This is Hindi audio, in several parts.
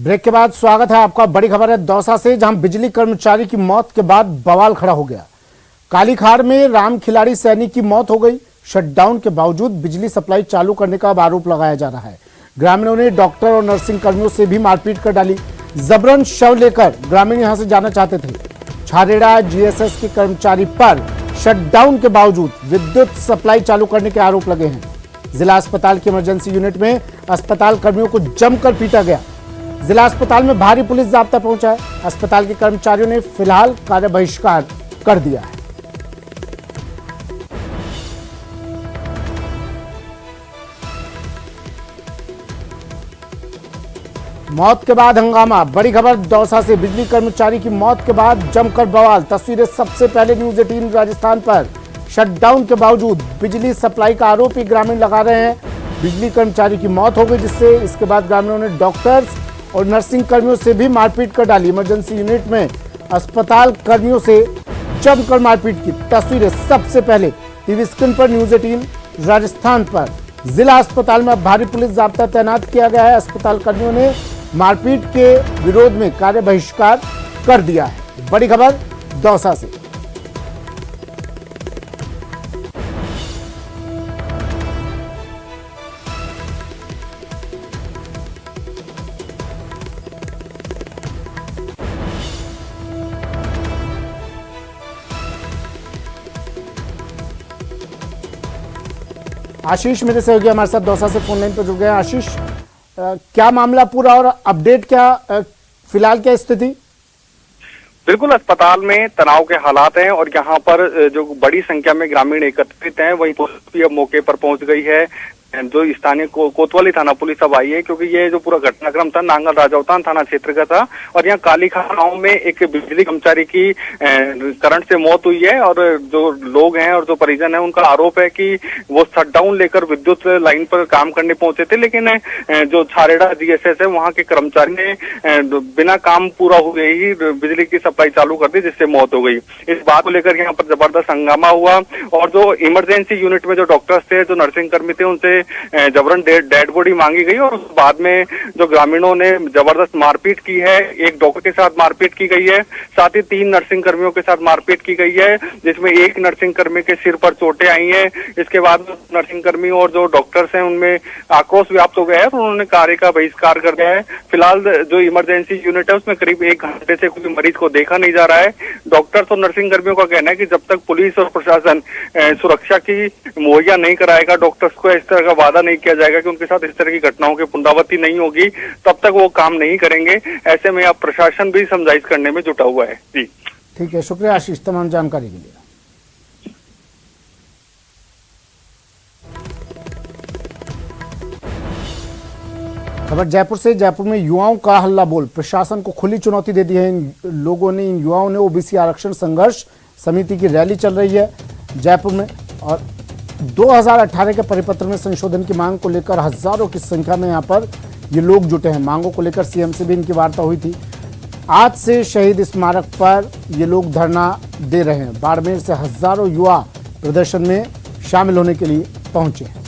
ब्रेक के बाद स्वागत है आपका। बड़ी खबर है दौसा से, जहां बिजली कर्मचारी की मौत के बाद बवाल खड़ा हो गया। कालीखार में राम खिलाड़ी सैनी की मौत हो गई। शटडाउन के बावजूद बिजली सप्लाई चालू करने का आरोप लगाया जा रहा है। ग्रामीणों ने डॉक्टर और नर्सिंग कर्मियों से भी मारपीट कर डाली। जबरन शव लेकर ग्रामीण यहां से जाना चाहते थे। छारेड़ा जीएसएस के कर्मचारी पर शटडाउन के बावजूद विद्युत सप्लाई चालू करने के आरोप लगे हैं। जिला अस्पताल की इमरजेंसी यूनिट में अस्पताल कर्मियों को जमकर पीटा गया। जिला अस्पताल में भारी पुलिस जाब्ता पहुंचा है। अस्पताल के कर्मचारियों ने फिलहाल कार्य बहिष्कार कर दिया है। मौत के बाद हंगामा। बड़ी खबर दौसा से, बिजली कर्मचारी की मौत के बाद जमकर बवाल। तस्वीरें सबसे पहले न्यूज 18 राजस्थान पर। शटडाउन के बावजूद बिजली सप्लाई का आरोप ही ग्रामीण लगा रहे हैं। बिजली कर्मचारी की मौत हो गई, जिससे इसके बाद ग्रामीणों ने डॉक्टर्स और नर्सिंग कर्मियों से भी मारपीट कर डाली। इमरजेंसी यूनिट में अस्पताल कर्मियों से जमकर मारपीट की तस्वीरें सबसे पहले टीवी स्क्रीन पर न्यूज 18 राजस्थान पर। जिला अस्पताल में भारी पुलिस जाब्ता तैनात किया गया है। अस्पताल कर्मियों ने मारपीट के विरोध में कार्य बहिष्कार कर दिया है। बड़ी खबर दौसा से। आशीष मेरे सहयोगी हमारे साथ दौसा से फोन लाइन पर जुड़ गए। आशीष, क्या मामला पूरा और अपडेट क्या, फिलहाल क्या स्थिति? बिल्कुल, अस्पताल में तनाव के हालात हैं और यहाँ पर जो बड़ी संख्या में ग्रामीण एकत्रित हैं, वहीं पुलिस भी अब मौके पर पहुंच गई है। जो स्थानीय कोतवाली थाना पुलिस अब आई है, क्योंकि ये जो पूरा घटनाक्रम था नांगल राजौतान थाना क्षेत्र का था और यहाँ कालीखार गांव में एक बिजली कर्मचारी की करंट से मौत हुई है। और जो लोग हैं और जो परिजन है, उनका आरोप है कि वो शटडाउन लेकर विद्युत लाइन पर काम करने पहुंचे थे, लेकिन जो छारेड़ा जीएसएस है वहाँ के कर्मचारी ने बिना काम पूरा हुए ही बिजली की सप्लाई चालू कर दी, जिससे मौत हो गई। इस बात को लेकर यहाँ पर जबरदस्त हंगामा हुआ और जो इमरजेंसी यूनिट में जो डॉक्टर्स थे, जो नर्सिंग कर्मी थे, उनसे जबरन डेड बॉडी मांगी गई और उस बाद में जो ग्रामीणों ने जबरदस्त मारपीट की है। एक डॉक्टर के साथ मारपीट की गई है, साथ ही 3 नर्सिंग कर्मियों के साथ मारपीट की गई है, जिसमें एक नर्सिंग कर्मी के सिर पर चोटें आई हैं। इसके बाद नर्सिंग कर्मी और जो डॉक्टर्स हैं उनमें आक्रोश व्याप्त हो गया है और उन्होंने कार्य का बहिष्कार कर दिया है। फिलहाल जो इमरजेंसी यूनिट है उसमें करीब 1 घंटे से कोई मरीज को देखा नहीं जा रहा है। डॉक्टर्स और नर्सिंग कर्मियों का कहना है कि जब तक पुलिस और प्रशासन सुरक्षा की मुहैया नहीं कराएगा, डॉक्टर्स को इस तरह का वादा नहीं किया जाएगा कि उनके साथ इस तरह की घटनाओं की पुनरावृत्ति नहीं होगी, तब तक वो काम नहीं करेंगे। ऐसे में अब प्रशासन भी समझाइश करने में जुटा हुआ है। जी ठीक है, शुक्रिया आशीष तमाम जानकारी के लिए। खबर जयपुर से। जयपुर में युवाओं का हल्ला बोल। प्रशासन को खुली चुनौती दे दी है इन लोगों ने। इन युवाओं ने ओबीसी आरक्षण संघर्ष समिति की रैली चल रही है जयपुर में और 2018 के परिपत्र में संशोधन की मांग को लेकर हजारों की संख्या में यहां पर ये लोग जुटे हैं। मांगों को लेकर सीएम से भी इनकी वार्ता हुई थी। आज से शहीद स्मारक पर ये लोग धरना दे रहे हैं। बाड़मेर से हजारों युवा प्रदर्शन में शामिल होने के लिए पहुंचे हैं।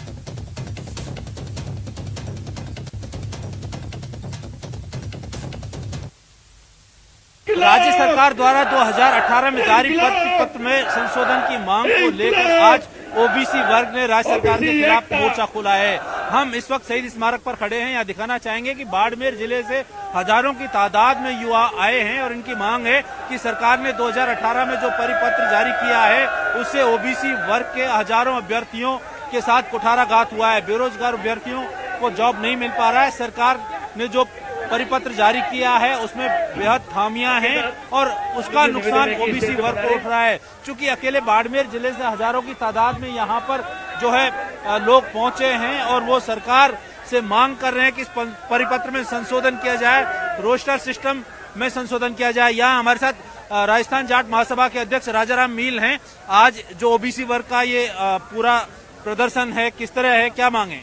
राज्य सरकार द्वारा 2018 में जारी परिपत्र में संशोधन की मांग को लेकर आज ओबीसी वर्ग ने राज्य सरकार के खिलाफ मोर्चा खोला है। हम इस वक्त शहीद स्मारक पर खड़े हैं। यहाँ दिखाना चाहेंगे कि बाड़मेर जिले से हजारों की तादाद में युवा आए हैं और इनकी मांग है कि सरकार ने 2018 में जो परिपत्र जारी किया है उससे ओबीसी वर्ग के हजारों अभ्यर्थियों के साथ कुठाराघात हुआ है। बेरोजगार अभ्यर्थियों को जॉब नहीं मिल पा रहा है। सरकार ने जो परिपत्र जारी किया है उसमें बेहद खामियां हैं और उसका नुकसान ओबीसी वर्ग को उठ रहा है। चूंकि अकेले बाड़मेर जिले से हजारों की तादाद में यहाँ पर जो है लोग पहुंचे हैं और वो सरकार से मांग कर रहे हैं कि इस परिपत्र में संशोधन किया जाए, रोस्टर सिस्टम में संशोधन किया जाए। यहाँ हमारे साथ राजस्थान जाट महासभा के अध्यक्ष राजाराम मील हैं। आज जो ओबीसी वर्ग का ये पूरा प्रदर्शन है, किस तरह है, क्या मांगे?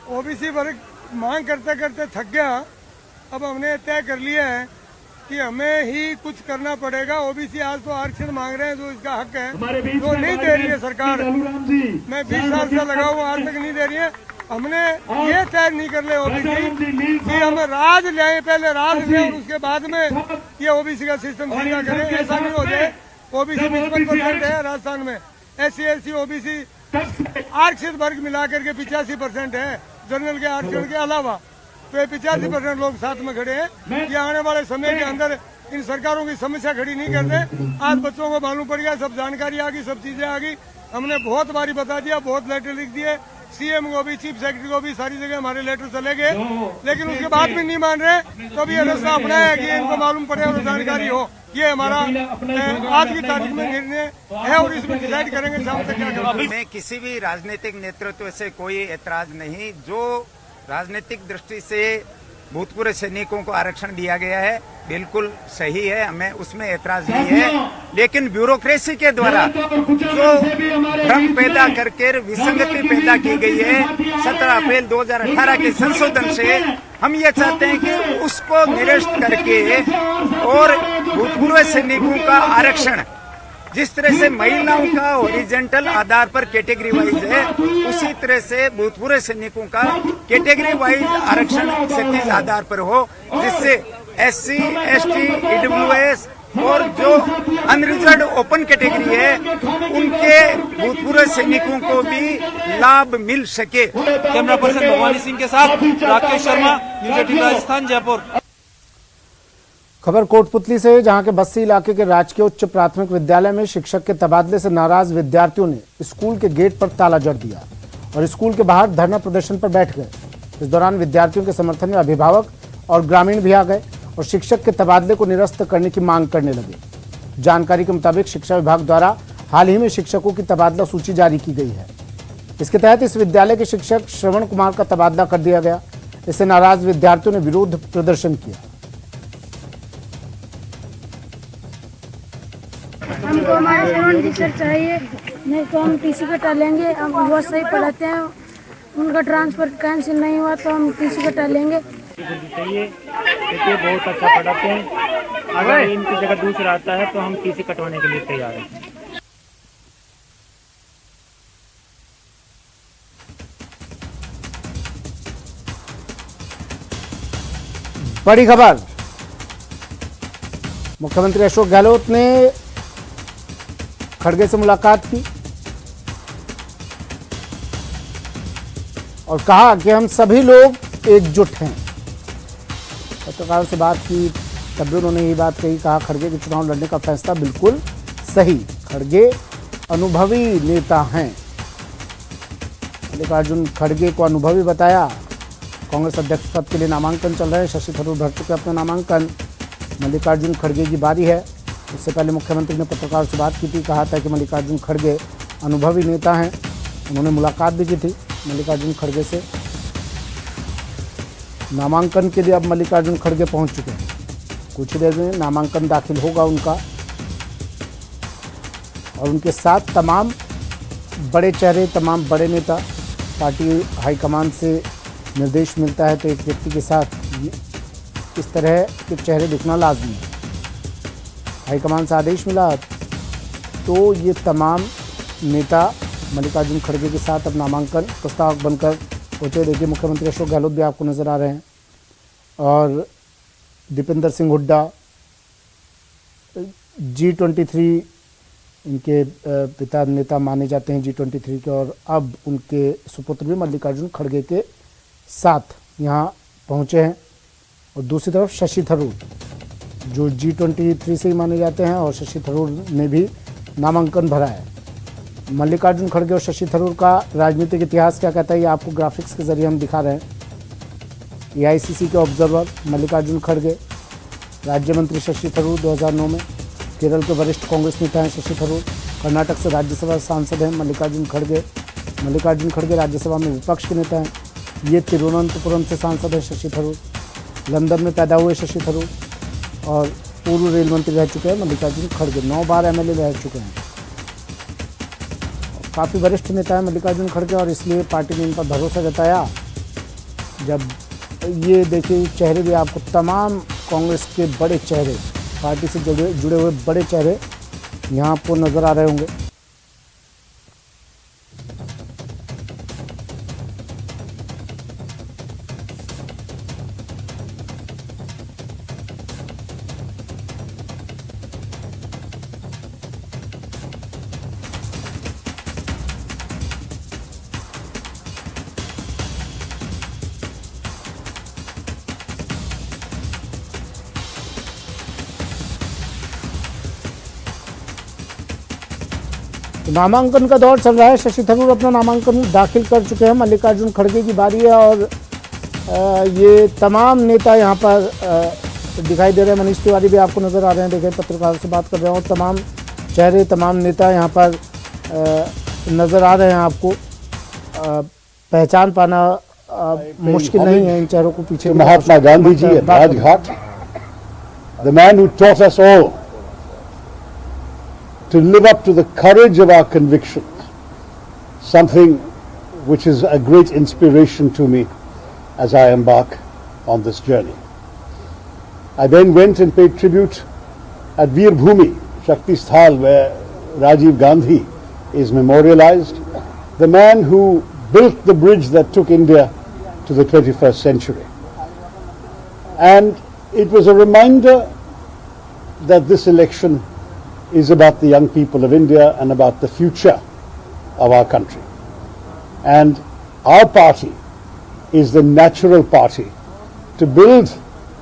ओबीसी वर्ग मांग करते करते थक गया। अब हमने तय कर लिया है कि हमें ही कुछ करना पड़ेगा। ओबीसी आज तो आरक्षण मांग रहे हैं, जो इसका हक है, जो नहीं दे रही है सरकार। मैं 20 साल से लगा हुआ, आज तक नहीं दे रही है। हमने ये तय नहीं कर ले ओबीसी कि हम राज लें, पहले राज लें और उसके बाद में ये ओबीसी का सिस्टम सीधा करें। ऐसा नहीं हो जाए। ओबीसी 55% है राजस्थान में, SC ओबीसी आरक्षित वर्ग मिलाकर के 85% है जनरल के आरक्षण के अलावा। तो ये 85% लोग साथ में खड़े हैं। ये आने वाले समय के अंदर इन सरकारों की समस्या खड़ी नहीं करते। आज बच्चों को मालूम पड़ गया, सब जानकारी आ गई, सब चीजें आ गई। हमने बहुत बारी बता दिया, बहुत लेटर लिख दिए, CM को भी, चीफ सेक्रेटरी को भी, सारी जगह हमारे लेटर चले गए, लेकिन उसके बाद भी नहीं मान रहे। तो अब ये रास्ता अपनाया है कि इनको मालूम पड़े और जानकारी हो। ये हमारा आज की तारीख में निर्णय है और इसमें डिसाइड करेंगे शाम तक क्या करना। मैं किसी भी राजनीतिक नेतृत्व से कोई ऐतराज नहीं। जो राजनीतिक दृष्टि से भूतपूर्व सैनिकों को आरक्षण दिया गया है बिल्कुल सही है, हमें उसमें ऐतराज नहीं है। लेकिन ब्यूरोक्रेसी के द्वारा जो भ्रम पैदा करके विसंगति पैदा की गई है 17 अप्रैल 2018 के संशोधन से, हम ये चाहते हैं कि उसको निरस्त करके और भूतपूर्व सैनिकों का आरक्षण जिस तरह से महिलाओं का हॉरिजॉन्टल आधार पर कैटेगरी वाइज है, उसी तरह से भूतपूर्व सैनिकों का कैटेगरी वाइज आरक्षण क्षैतिज आधार पर हो, जिससे SC, ST, EWS और जो अनरिजर्व ओपन कैटेगरी है उनके भूतपूर्व सैनिकों को भी लाभ मिल सके। कैमरा पर्सन भवानी सिंह के साथ राकेश शर्मा, न्यूज़ 18 राजस्थान, जयपुर। खबर कोटपुतली से, जहां के बस्सी इलाके के राजकीय उच्च प्राथमिक विद्यालय में शिक्षक के तबादले से नाराज विद्यार्थियों ने स्कूल के गेट पर ताला जड़ दिया और स्कूल के बाहर धरना प्रदर्शन पर बैठ गए। इस दौरान विद्यार्थियों के समर्थन में अभिभावक और ग्रामीण भी आ गए और शिक्षक के तबादले को निरस्त करने की मांग करने लगे। जानकारी के मुताबिक शिक्षा विभाग द्वारा हाल ही में शिक्षकों की तबादला सूची जारी की गई है। इसके तहत इस विद्यालय के शिक्षक श्रवण कुमार का तबादला कर दिया गया। इससे नाराज विद्यार्थियों ने विरोध प्रदर्शन किया। हमको हमारे श्रवण जी सर चाहिए, नहीं तो हम TC कटा लेंगे। हम बहुत सही पढ़ाते हैं, उनका ट्रांसफर कैंसिल नहीं हुआ तो हम TC कटा लेंगे। चाहिए क्योंकि बहुत अच्छा पढ़ाते हैं। अगर इनकी जगह दूसरा आता है तो हम TC कटवाने के लिए तैयार हैं। बड़ी खबर, मुख्यमंत्री अशोक गहलोत ने खड़गे से मुलाकात की और कहा कि हम सभी लोग एकजुट हैं। पत्रकारों से बात की तब भी उन्होंने यही बात कही, कहा खड़गे के चुनाव लड़ने का फैसला बिल्कुल सही, खड़गे अनुभवी नेता हैं। मल्लिकार्जुन खड़गे को अनुभवी बताया। कांग्रेस अध्यक्ष पद के लिए नामांकन चल रहे हैं, शशि थरूर भर चुके अपना नामांकन, मल्लिकार्जुन खड़गे की बारी है। इससे पहले मुख्यमंत्री ने पत्रकारों से बात की थी, कहा था कि मल्लिकार्जुन खड़गे अनुभवी नेता हैं। उन्होंने मुलाकात भी की थी मल्लिकार्जुन खड़गे से। नामांकन के लिए अब मल्लिकार्जुन खड़गे पहुंच चुके हैं। कुछ ही देर में नामांकन दाखिल होगा उनका और उनके साथ तमाम बड़े चेहरे, तमाम बड़े नेता। पार्टी हाईकमान से निर्देश मिलता है तो एक व्यक्ति के साथ इस तरह के चेहरे दिखना लाजमी है। हाईकमान से आदेश मिला तो ये तमाम नेता मल्लिकार्जुन खड़गे के साथ अब नामांकन प्रस्तावक बनकर पहुंचे। देखिए मुख्यमंत्री अशोक गहलोत भी आपको नजर आ रहे हैं और दीपेंद्र सिंह हुड्डा, G23 इनके पिता नेता माने जाते हैं G23 के, और अब उनके सुपुत्र भी मल्लिकार्जुन खड़गे के साथ यहाँ पहुँचे हैं। और दूसरी तरफ शशि थरूर जो G23 से ही माने जाते हैं और शशि थरूर ने भी नामांकन भरा है। मल्लिकार्जुन खड़गे और शशि थरूर का राजनीतिक इतिहास क्या कहता है, ये आपको ग्राफिक्स के जरिए हम दिखा रहे हैं। AICC के ऑब्जर्वर मल्लिकार्जुन खड़गे, राज्य मंत्री शशि थरूर 2009 में, केरल के वरिष्ठ कांग्रेस नेता हैं शशि थरूर, कर्नाटक से राज्यसभा सांसद हैं मल्लिकार्जुन खड़गे। मल्लिकार्जुन खड़गे राज्यसभा में विपक्ष के नेता हैं। ये तिरुवनंतपुरम से सांसद हैं शशि थरूर। लंदन में पैदा हुए शशि थरूर और पूर्व रेल मंत्री रह चुके हैं मल्लिकार्जुन खड़गे। 9 बार MLA रह चुके हैं। काफ़ी वरिष्ठ नेता है मल्लिकार्जुन खड़गे और इसलिए पार्टी ने इन पर भरोसा जताया। जब ये देखिए चेहरे भी आपको, तमाम कांग्रेस के बड़े चेहरे, पार्टी से जुड़े हुए बड़े चेहरे यहाँ आपको नजर आ रहे होंगे। नामांकन का दौर चल रहा है। शशि थरूर अपना नामांकन दाखिल कर चुके हैं। मल्लिकार्जुन खड़गे की बारी है और ये तमाम नेता यहाँ पर दिखाई दे रहे हैं। मनीष तिवारी भी आपको नजर आ रहे हैं, देखें पत्रकारों से बात कर रहे हैं और तमाम चेहरे, तमाम नेता यहाँ पर नजर आ रहे हैं। आपको पहचान पाना मुश्किल नहीं है इन चेहरों को पीछे। Mahatma Gandhi ji at Rajghat, the man who taught us all to live up to the courage of our convictions, something which is a great inspiration to me as I embark on this journey. I then went and paid tribute at Veer Bhumi, Shakti Sthal, where Rajiv Gandhi is memorialized, the man who built the bridge that took India to the 21st century. And it was a reminder that this election is about the young people of India and about the future of our country. And our party is the natural party to build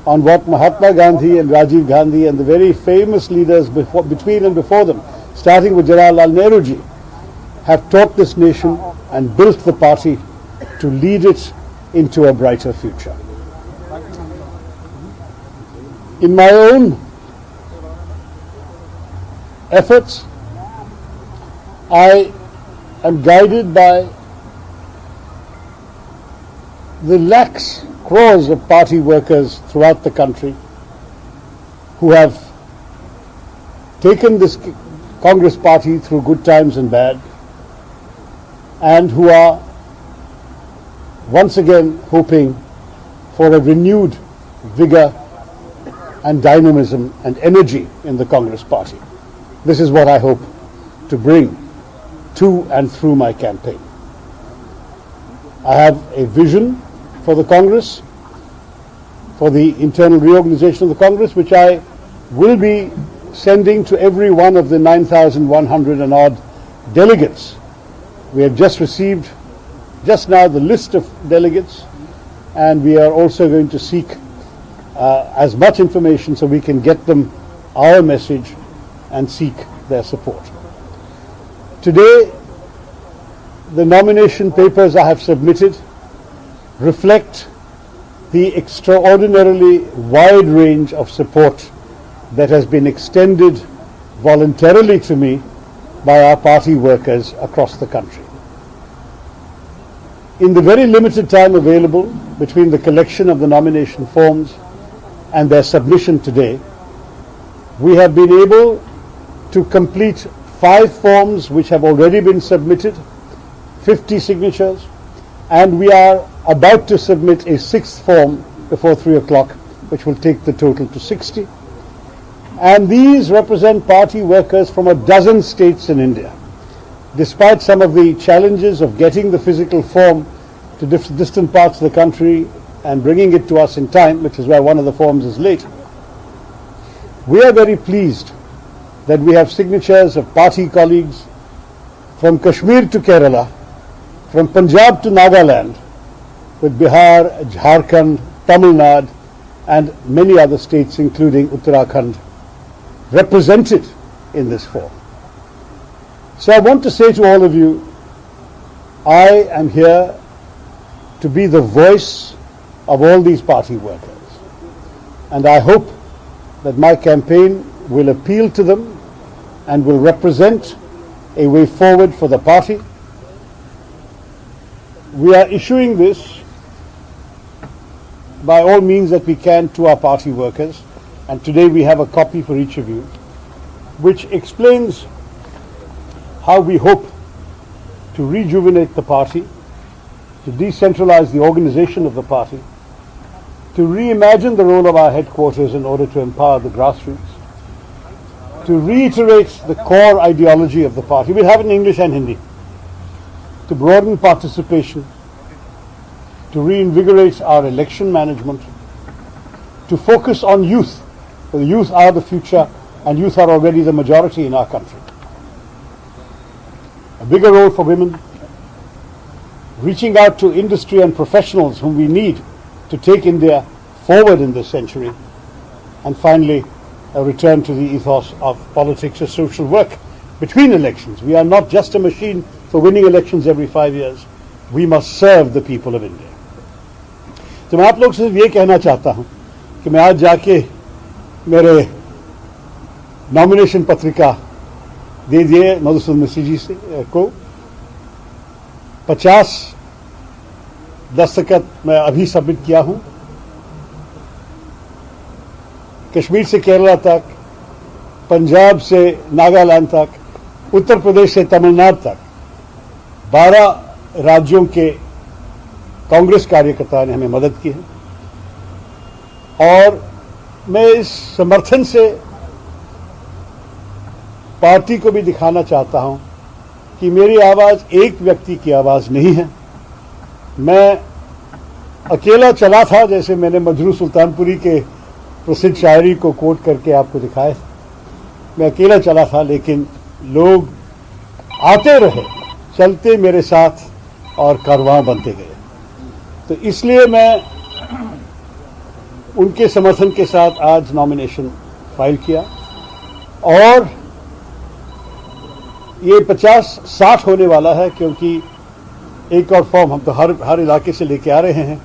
on what Mahatma Gandhi and Rajiv Gandhi and the very famous leaders between and before them, starting with Jawaharlal Nehru ji, have taught this nation and built the party to lead it into a brighter future. In my own efforts, I am guided by the lakhs, crores of party workers throughout the country who have taken this Congress party through good times and bad, and who are once again hoping for a renewed vigor and dynamism and energy in the Congress party. This is what I hope to bring to and through my campaign. I have a vision for the Congress, for the internal reorganization of the Congress, which I will be sending to every one of the 9,100 and odd delegates. We have just received just now the list of delegates, and we are also going to seek as much information so we can get them our message and seek their support. Today, the nomination papers I have submitted reflect the extraordinarily wide range of support that has been extended voluntarily to me by our party workers across the country. In the very limited time available between the collection of the nomination forms and their submission today, we have been able to complete 5 forms which have already been submitted, 50 signatures, and we are about to submit a 6th form before 3 o'clock, which will take the total to 60. And these represent party workers from a dozen states in India. Despite some of the challenges of getting the physical form to distant parts of the country and bringing it to us in time, which is why one of the forms is late, we are very pleased that we have signatures of party colleagues from Kashmir to Kerala, from Punjab to Nagaland, with Bihar, Jharkhand, Tamil Nadu, and many other states, including Uttarakhand, represented in this form. So I want to say to all of you, I am here to be the voice of all these party workers, and I hope that my campaign will appeal to them and will represent a way forward for the party. We are issuing this by all means that we can to our party workers, and today we have a copy for each of you which explains how we hope to rejuvenate the party, to decentralize the organization of the party, to reimagine the role of our headquarters in order to empower the grassroots, to reiterate the core ideology of the party. We'll have it in English and Hindi. To broaden participation, to reinvigorate our election management, to focus on youth. For the youth are the future, and youth are already the majority in our country. A bigger role for women, reaching out to industry and professionals whom we need to take India forward in this century, and finally, a return to the ethos of politics as social work, between elections. We are not just a machine for winning elections every 5 years. We must serve the people of India. तो मैं आप लोग से ये कहना चाहता हूं कि मैं आज जाके मेरे नॉमिनेशन पत्रिका दे दिए मधुसूदन मिस्त्री जी से को 50 दस्तखत मैं अभी सबमिट किया हूं। कश्मीर से केरला तक, पंजाब से नागालैंड तक, उत्तर प्रदेश से तमिलनाडु तक 12 राज्यों के कांग्रेस कार्यकर्ताओं ने हमें मदद की है और मैं इस समर्थन से पार्टी को भी दिखाना चाहता हूं कि मेरी आवाज एक व्यक्ति की आवाज नहीं है। मैं अकेला चला था, जैसे मैंने मजरू सुल्तानपुरी के प्रसिद्ध शायरी को कोट करके आपको दिखाया। मैं अकेला चला था, लेकिन लोग आते रहे, चलते मेरे साथ और कारवां बनते गए। तो इसलिए मैं उनके समर्थन के साथ आज नॉमिनेशन फाइल किया और ये 50-60 होने वाला है, क्योंकि एक और फॉर्म हम तो हर इलाके से लेके आ रहे हैं।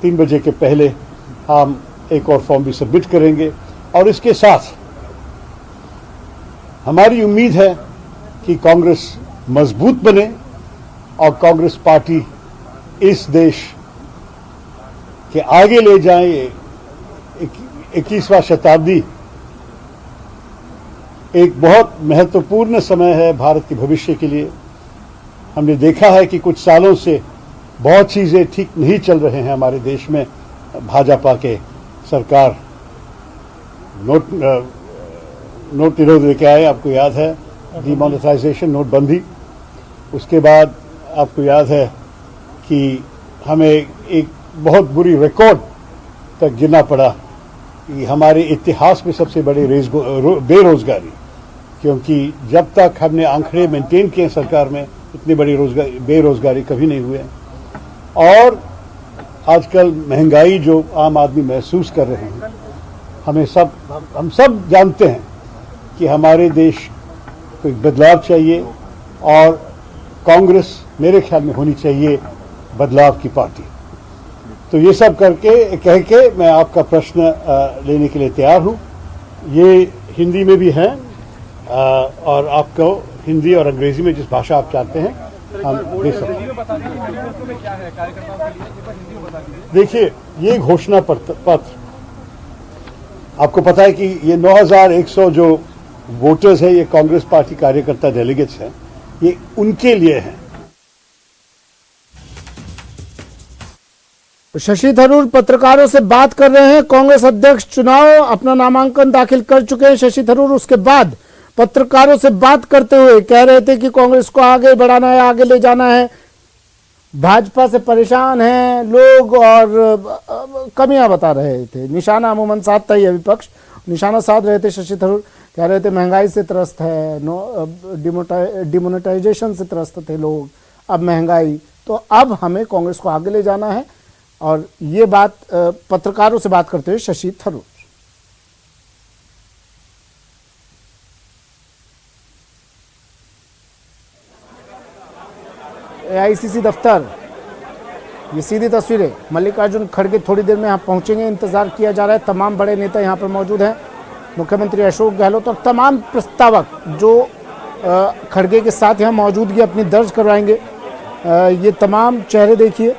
3 बजे के पहले हम एक और फॉर्म भी सबमिट करेंगे और इसके साथ हमारी उम्मीद है कि कांग्रेस मजबूत बने और कांग्रेस पार्टी इस देश के आगे ले जाए। 21वां शताब्दी एक बहुत महत्वपूर्ण समय है भारत के भविष्य के लिए। हमने देखा है कि कुछ सालों से बहुत चीजें ठीक नहीं चल रहे हैं हमारे देश में। भाजपा के सरकार नोट निरोध लेके आए, आपको याद है, डिमोनेटाइजेशन, नोटबंदी। उसके बाद आपको याद है कि हमें एक बहुत बुरी रिकॉर्ड तक गिरना पड़ा कि हमारे इतिहास में सबसे बड़ी बेरोजगारी, क्योंकि जब तक हमने आंकड़े मेंटेन किए सरकार में इतनी बड़ी बेरोजगारी कभी नहीं हुए। और आजकल महंगाई जो आम आदमी महसूस कर रहे हैं, हम सब जानते हैं कि हमारे देश को एक बदलाव चाहिए और कांग्रेस मेरे ख्याल में होनी चाहिए बदलाव की पार्टी। तो ये सब कह के मैं आपका प्रश्न लेने के लिए तैयार हूं। ये हिंदी में भी है और आपको हिंदी और अंग्रेजी में जिस भाषा आप चाहते हैं हम दे सकते हैं। देखिए, ये घोषणा पत्र आपको पता है कि ये 9100 जो वोटर्स हैं, ये कांग्रेस पार्टी कार्यकर्ता डेलीगेट्स हैं, ये उनके लिए हैं। शशि थरूर पत्रकारों से बात कर रहे हैं। कांग्रेस अध्यक्ष चुनाव अपना नामांकन दाखिल कर चुके हैं शशि थरूर। उसके बाद पत्रकारों से बात करते हुए कह रहे थे कि कांग्रेस को आगे बढ़ाना है, आगे ले जाना है। भाजपा से परेशान हैं लोग और कमियां बता रहे थे। निशाना अमूमन साधता ही है विपक्ष, निशाना साध रहे थे शशि थरूर। कह रहे थे महंगाई से त्रस्त है, डिमोनेटाइजेशन से त्रस्त थे लोग, अब महंगाई, तो अब हमें कांग्रेस को आगे ले जाना है। और ये बात पत्रकारों से बात करते हुए शशि थरूर। एआईसीसी दफ्तर, ये सीधी तस्वीरें। मल्लिकार्जुन खड़गे थोड़ी देर में यहाँ पहुंचेंगे, इंतजार किया जा रहा है। तमाम बड़े नेता यहाँ पर मौजूद हैं, मुख्यमंत्री अशोक गहलोत और तमाम प्रस्तावक जो खड़गे के साथ यहाँ मौजूदगी अपनी दर्ज करवाएंगे। ये तमाम चेहरे देखिए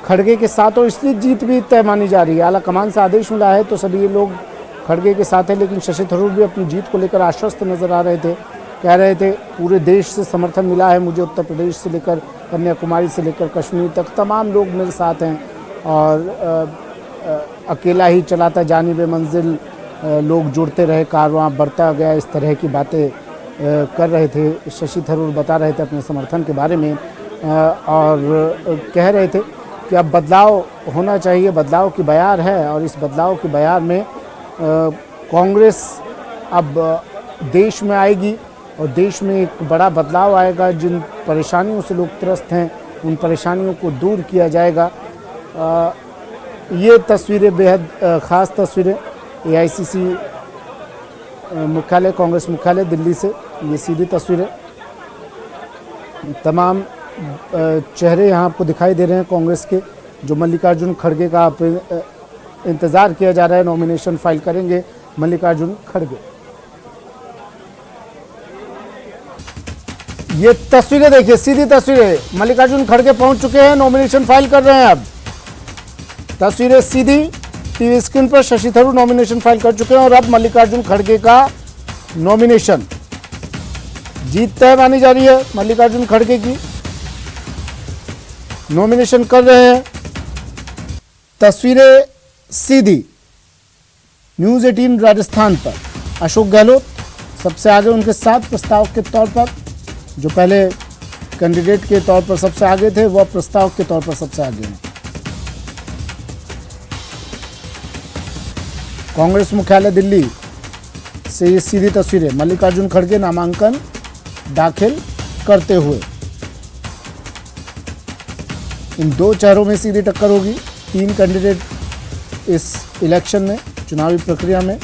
खड़गे के साथ, और इसलिए जीत भी तय मानी जा रही है। आला कमान से आदेश मिला है तो सभी लोग खड़गे के साथ हैं, लेकिन शशि थरूर भी अपनी जीत को लेकर आश्वस्त नजर आ रहे थे। कह रहे थे पूरे देश से समर्थन मिला है मुझे, उत्तर प्रदेश से लेकर कन्याकुमारी से लेकर कश्मीर तक तमाम लोग मेरे साथ हैं और अकेला ही चलाता जानिबे मंजिल, लोग जुड़ते रहे, कारवां बढ़ता गया, इस तरह की बातें कर रहे थे। शशि थरूर बता रहे थे अपने समर्थन के बारे में और कह रहे थे कि अब बदलाव होना चाहिए, बदलाव की बयार है और इस बदलाव की बयार में कांग्रेस अब देश में आएगी और देश में एक बड़ा बदलाव आएगा। जिन परेशानियों से लोग त्रस्त हैं उन परेशानियों को दूर किया जाएगा। ये तस्वीरें बेहद ख़ास तस्वीरें एआईसीसी मुख्यालय, कांग्रेस मुख्यालय दिल्ली से ये सीधी तस्वीरें, तमाम चेहरे यहाँ आपको दिखाई दे रहे हैं कांग्रेस के, जो मल्लिकार्जुन खड़गे का आप इंतज़ार किया जा रहा है, नॉमिनेशन फाइल करेंगे मल्लिकार्जुन खड़गे। ये तस्वीरें देखिए, सीधी तस्वीरें, मल्लिकार्जुन खड़गे पहुंच चुके हैं, नॉमिनेशन फाइल कर रहे हैं। अब तस्वीरें सीधी टीवी स्क्रीन पर, शशि थरूर नॉमिनेशन फाइल कर चुके हैं और अब मल्लिकार्जुन खड़गे का नॉमिनेशन, जीत तय मानी जा रही है मल्लिकार्जुन खड़गे की, नॉमिनेशन कर रहे हैं। तस्वीरें सीधी न्यूज़ 18 राजस्थान पर, अशोक गहलोत सबसे आगे उनके साथ प्रस्ताव के तौर पर, जो पहले कैंडिडेट के तौर पर सबसे आगे थे वह प्रस्ताव के तौर पर सबसे आगे हैं। कांग्रेस मुख्यालय दिल्ली से ये सीधी तस्वीरें, मल्लिकार्जुन खड़गे नामांकन दाखिल करते हुए। इन दो चेहरों में सीधी टक्कर होगी, 3 कैंडिडेट इस इलेक्शन में, चुनावी प्रक्रिया में,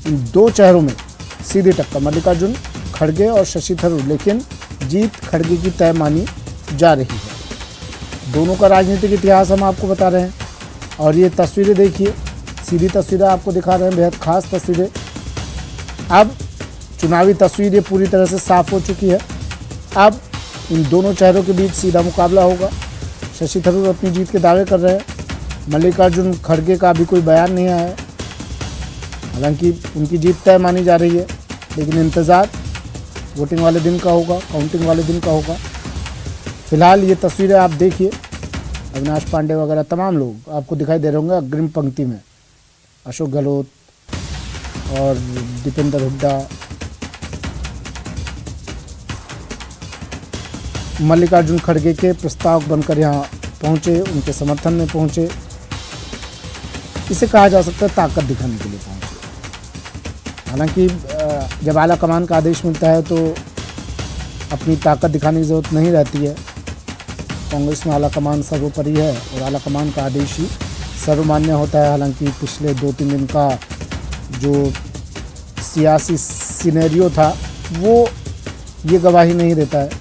इन दो चेहरों में सीधी टक्कर, मल्लिकार्जुन खड़गे और शशि थरूर, लेकिन जीत खड़गे की तय मानी जा रही है। दोनों का राजनीतिक इतिहास हम आपको बता रहे हैं और ये तस्वीरें देखिए, सीधी तस्वीरें आपको दिखा रहे हैं, बेहद खास तस्वीरें। अब चुनावी तस्वीर ये पूरी तरह से साफ हो चुकी है। अब इन दोनों चेहरों के बीच सीधा मुकाबला होगा। शशि थरूर अपनी जीत के दावे कर रहे हैं, मल्लिकार्जुन खड़गे का अभी कोई बयान नहीं आया है, हालांकि उनकी जीत तय मानी जा रही है, लेकिन इंतज़ार वोटिंग वाले दिन का होगा, काउंटिंग वाले दिन का होगा। फिलहाल ये तस्वीरें आप देखिए, अविनाश पांडे वगैरह तमाम लोग आपको दिखाई दे रहे होंगे अग्रिम पंक्ति में, अशोक गहलोत और दीपेंद्र हुड्डा, मल्लिकार्जुन खड़गे के प्रस्तावक बनकर यहाँ पहुँचे, उनके समर्थन में पहुँचे। इसे कहा जा सकता है ताकत दिखाने के लिए पहुँचे। हालांकि जब आला कमान का आदेश मिलता है तो अपनी ताकत दिखाने की ज़रूरत नहीं रहती है। कांग्रेस में आला कमान सर्वोपरि है और आला कमान का आदेश ही सर्वमान्य होता है। हालांकि पिछले 2-3 दिन का जो सियासी सिनेरियो था वो ये गवाही नहीं देता है।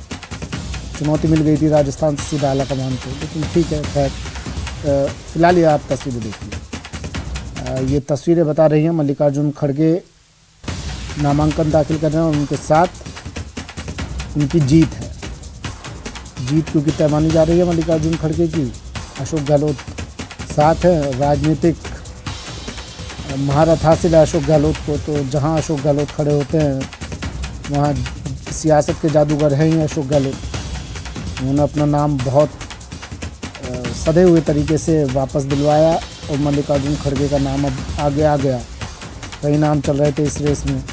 चुनौती मिल गई थी राजस्थान से सीधा आला कमान को, लेकिन ठीक है, खैर फिलहाल ये आप तस्वीरें देखिए। ये तस्वीरें बता रही हैं मल्लिकार्जुन खड़गे नामांकन दाखिल कर रहे हैं और उनके साथ उनकी जीत है। जीत क्योंकि तय मानी जा रही है मल्लिकार्जुन खड़गे की, अशोक गहलोत साथ है, राजनीतिक महारत हासिल है अशोक गहलोत को, तो जहां अशोक गहलोत खड़े होते हैं वहां सियासत के जादूगर हैं ही अशोक गहलोत। उन्होंने अपना नाम बहुत सधे हुए तरीके से वापस दिलवाया और मल्लिकार्जुन खड़गे का नाम अब आगे आ गया। कई नाम चल रहे थे इस रेस में,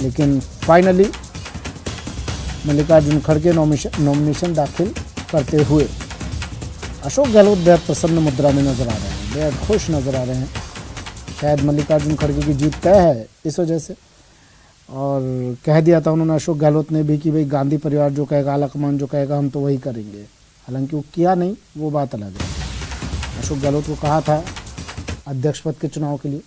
लेकिन फाइनली मल्लिकार्जुन खड़गे नॉमिनेशन दाखिल करते हुए अशोक गहलोत बेहद प्रसन्न मुद्रा में नजर आ रहे हैं, बेहद खुश नजर आ रहे हैं। शायद मल्लिकार्जुन खड़गे की जीत तय है इस वजह से, और कह दिया था उन्होंने, अशोक गहलोत ने भी, कि भाई गांधी परिवार जो कहेगा, आला कमान जो कहेगा, हम तो वही करेंगे। हालांकि वो किया नहीं, वो बात अलग है। अशोक गहलोत को कहा था अध्यक्ष पद के चुनाव के लिए,